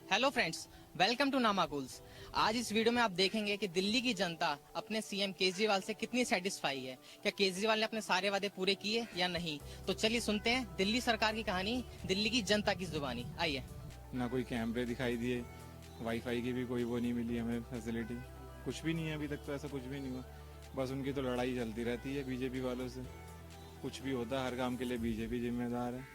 Hello friends, welcome to नामाकुल्स। आज इस वीडियो में आप देखेंगे कि दिल्ली की जनता अपने सीएम केजरीवाल से कितनी सेटिस्फाई है। क्या केजरीवाल ने अपने सारे वादे पूरे किए या नहीं? तो चलिए सुनते हैं दिल्ली सरकार की कहानी, दिल्ली की जनता की जुबानी। आइए। ना कोई कैमरे दिखाई दिए, वाईफाई की भी कोई वो नहीं मिली हमें फैसिलिटी, कुछ भी नहीं है अभी तक। तो ऐसा कुछ भी नहीं हुआ, बस उनकी तो लड़ाई चलती रहती है बीजेपी वालों से। कुछ भी होता है हर काम के लिए बीजेपी जिम्मेदार है,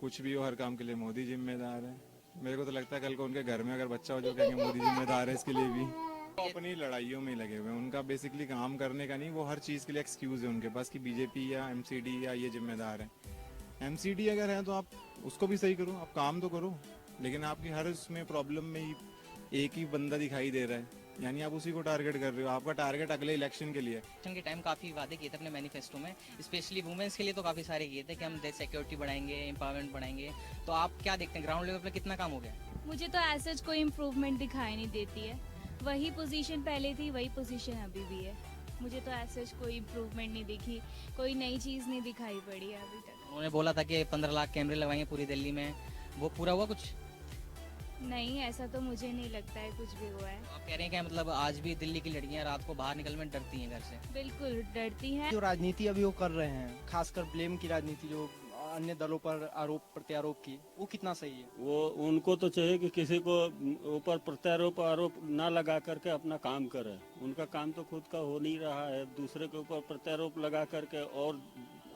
कुछ भी हो हर काम के लिए मोदी जिम्मेदार है। मेरे को तो लगता है कल को उनके घर में अगर बच्चा हो जो कहेंगे मोदी जिम्मेदार है इसके लिए भी। वो अपनी लड़ाइयों में ही लगे हुए हैं, उनका बेसिकली काम करने का नहीं, वो हर चीज़ के लिए एक्सक्यूज है उनके पास कि बीजेपी या एमसीडी या ये जिम्मेदार है। एमसीडी अगर है तो आप उसको भी सही करो, आप काम तो करो, लेकिन आपकी हर उसमें प्रॉब्लम में ही एक ही बंदा दिखाई दे रहा है, यानी आप उसी को टारगेट कर रहे हो। आपका टारगेट अगले इलेक्शन के लिए। इलेक्शन के टाइम काफी वादे किए थे अपने मैनिफेस्टो में, स्पेशली वुमेन्स के लिए तो काफी सारे किए थे कि हम देश सिक्योरिटी बढ़ाएंगे, एम्पावरमेंट बढ़ाएंगे। तो आप क्या देखते हैं ग्राउंड लेवल पे कितना काम हो गया? मुझे तो ऐसा कोई इम्प्रूवमेंट दिखाई नहीं देती है। वही पोजीशन पहले थी, वही पोजीशन अभी भी है। मुझे तो ऐसा कोई इम्प्रूवमेंट नहीं दिखी, कोई नई चीज़ नहीं दिखाई पड़ी है अभी तक। उन्होंने बोला था कि 15 लाख कैमरे लगाएंगे पूरी दिल्ली में, वो पूरा हुआ कुछ? नहीं, ऐसा तो मुझे नहीं लगता है कुछ भी हुआ है। आप कह रहे हैं कि मतलब आज भी दिल्ली की लड़कियां रात को बाहर निकलने में डरती हैं घर से? बिल्कुल डरती हैं। जो राजनीति अभी वो कर रहे हैं, खासकर ब्लेम की राजनीति, जो अन्य दलों पर आरोप प्रत्यारोप की, वो कितना सही है? वो उनको तो चाहिए कि किसी को ऊपर प्रत्यारोप आरोप ना लगा करके अपना काम करे। उनका काम तो खुद का हो नहीं रहा है, दूसरे के ऊपर प्रत्यारोप लगा करके और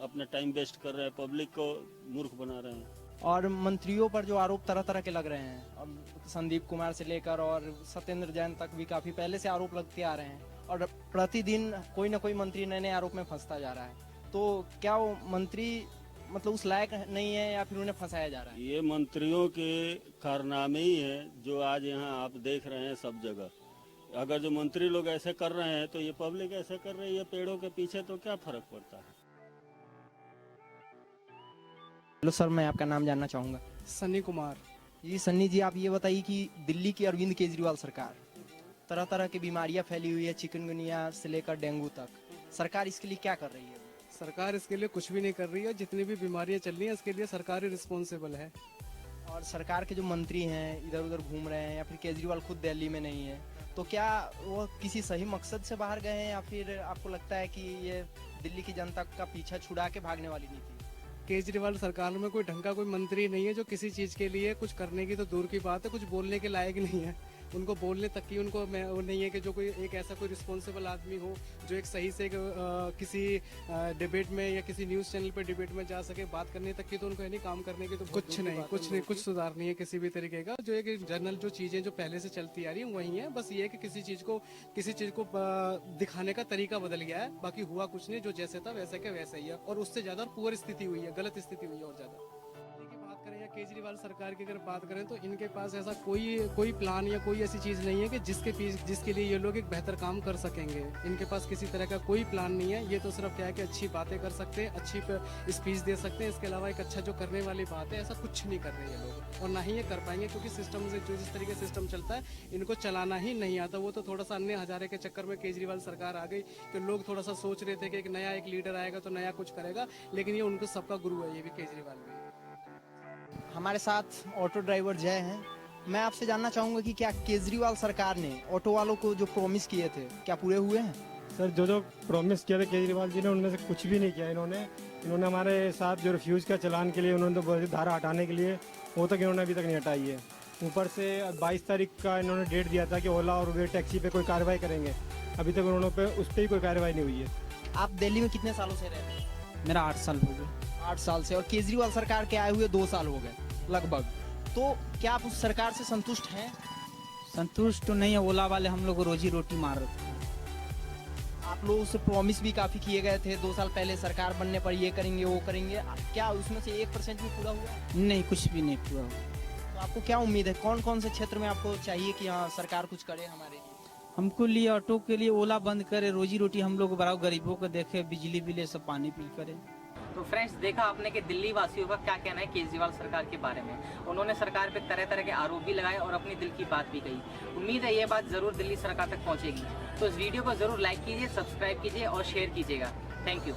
अपना टाइम वेस्ट कर रहे हैं, पब्लिक को मूर्ख बना रहे हैं। और मंत्रियों पर जो आरोप तरह तरह के लग रहे हैं, अब संदीप कुमार से लेकर और सत्येंद्र जैन तक भी काफी पहले से आरोप लगते आ रहे हैं, और प्रतिदिन कोई ना कोई मंत्री नए नए आरोप में फंसता जा रहा है। तो क्या वो मंत्री मतलब उस लायक नहीं है या फिर उन्हें फंसाया जा रहा है? ये मंत्रियों के कारनामे ही है जो आज यहाँ आप देख रहे हैं सब जगह। अगर जो मंत्री लोग ऐसे कर रहे हैं तो ये पब्लिक ऐसे कर रही है पेड़ों के पीछे, तो क्या फर्क पड़ता है? हेलो सर, मैं आपका नाम जानना चाहूँगा। सन्नी कुमार। जी सन्नी जी, आप ये बताइए कि दिल्ली की अरविंद केजरीवाल सरकार, तरह तरह की बीमारियां फैली हुई है, चिकनगुनिया से लेकर डेंगू तक, सरकार इसके लिए क्या कर रही है? सरकार इसके लिए कुछ भी नहीं कर रही है। जितनी भी बीमारियां चल रही हैं इसके लिए सरकार ही रिस्पॉन्सिबल है। और सरकार के जो मंत्री हैं इधर उधर घूम रहे हैं, या फिर केजरीवाल खुद दिल्ली में नहीं है, तो क्या वो किसी सही मकसद से बाहर गए हैं, या फिर आपको लगता है कि ये दिल्ली की जनता का पीछा छुड़ा के भागने वाली नीति? केजरीवाल सरकार में कोई ढंग का कोई मंत्री नहीं है जो किसी चीज के लिए कुछ करने की तो दूर की बात है, कुछ बोलने के लायक नहीं है। उनको बोलने तक की उनको वो नहीं है कि जो कोई एक ऐसा कोई रिस्पॉन्सिबल आदमी हो जो एक सही से किसी डिबेट में या किसी न्यूज़ चैनल पे डिबेट में जा सके। बात करने तक की तो उनको है नहीं, काम करने की तो कुछ नहीं, कुछ सुधार नहीं है किसी भी तरीके का। जो एक जनरल जो चीज़ें जो पहले से चलती आ रही है वही है, बस ये है कि किसी चीज़ को दिखाने का तरीका बदल गया है, बाकी हुआ कुछ नहीं। जो जैसे था वैसे के वैसे ही है, और उससे ज़्यादा पुअर स्थिति हुई है, गलत स्थिति हुई है और ज़्यादा। करें या केजरीवाल सरकार की अगर बात करें तो इनके पास ऐसा कोई प्लान या कोई ऐसी चीज़ नहीं है कि जिसके लिए ये लोग एक बेहतर काम कर सकेंगे। इनके पास किसी तरह का कोई प्लान नहीं है। ये तो सिर्फ क्या है कि अच्छी बातें कर सकते हैं, अच्छी स्पीच दे सकते हैं, इसके अलावा एक अच्छा जो करने वाली बात है ऐसा कुछ नहीं कर रहे ये लोग, और ना ही ये कर पाएंगे, क्योंकि सिस्टम से जो जिस तरीके सिस्टम चलता है इनको चलाना ही नहीं आता। वो तो थोड़ा सा अन्य हजारे के चक्कर में केजरीवाल सरकार आ गई कि लोग थोड़ा सा सोच रहे थे कि एक नया एक लीडर आएगा तो नया कुछ करेगा, लेकिन ये उनको सबका गुरु है, ये भी केजरीवाल भी। हमारे साथ ऑटो ड्राइवर जय हैं। मैं आपसे जानना चाहूँगा कि क्या केजरीवाल सरकार ने ऑटो वालों को जो प्रॉमिस किए थे क्या पूरे हुए हैं? सर, जो प्रॉमिस किया था केजरीवाल जी ने उनमें से कुछ भी नहीं किया। इन्होंने हमारे साथ जो रिफ्यूज़ का चलान के लिए उन्होंने तो धारा हटाने के लिए वो तक इन्होंने अभी तक नहीं हटाई है। ऊपर से 22 तारीख का इन्होंने डेट दिया था कि ओला और उबेर टैक्सी पे कोई कार्रवाई करेंगे, अभी तक उन्होंने उस पर ही कोई कार्रवाई नहीं हुई है। आप दिल्ली में कितने सालों से रह रहे हैं? मेरा 8 साल हो गए। 8 साल से, और केजरीवाल सरकार के आए हुए 2 साल हो गए लगभग। तो क्या आप उस सरकार से संतुष्ट हैं? संतुष्ट तो नहीं है, ओला वाले हम लोग को रोजी रोटी मार रहे थे। आप लोगों से प्रॉमिस भी काफी किए गए थे 2 साल पहले, सरकार बनने पर ये करेंगे वो करेंगे, क्या उसमें से 1% भी पूरा हुआ? नहीं, कुछ भी नहीं पूरा हुआ। तो आपको क्या उम्मीद है, कौन कौन से क्षेत्र में आपको चाहिए कि हाँ सरकार कुछ करे हमारे लिए? हमको लिए ऑटो के लिए ओला बंद करे, रोजी रोटी हम लोग बराबर गरीबों को देखे, बिजली बिल सब पानी बिल करे। तो फ्रेंड्स, देखा आपने कि दिल्ली वासियों का क्या कहना है केजरीवाल सरकार के बारे में। उन्होंने सरकार पे तरह तरह के आरोप भी लगाए और अपनी दिल की बात भी कही। उम्मीद है ये बात जरूर दिल्ली सरकार तक पहुंचेगी। तो इस वीडियो को जरूर लाइक कीजिए, सब्सक्राइब कीजिए और शेयर कीजिएगा। Thank you.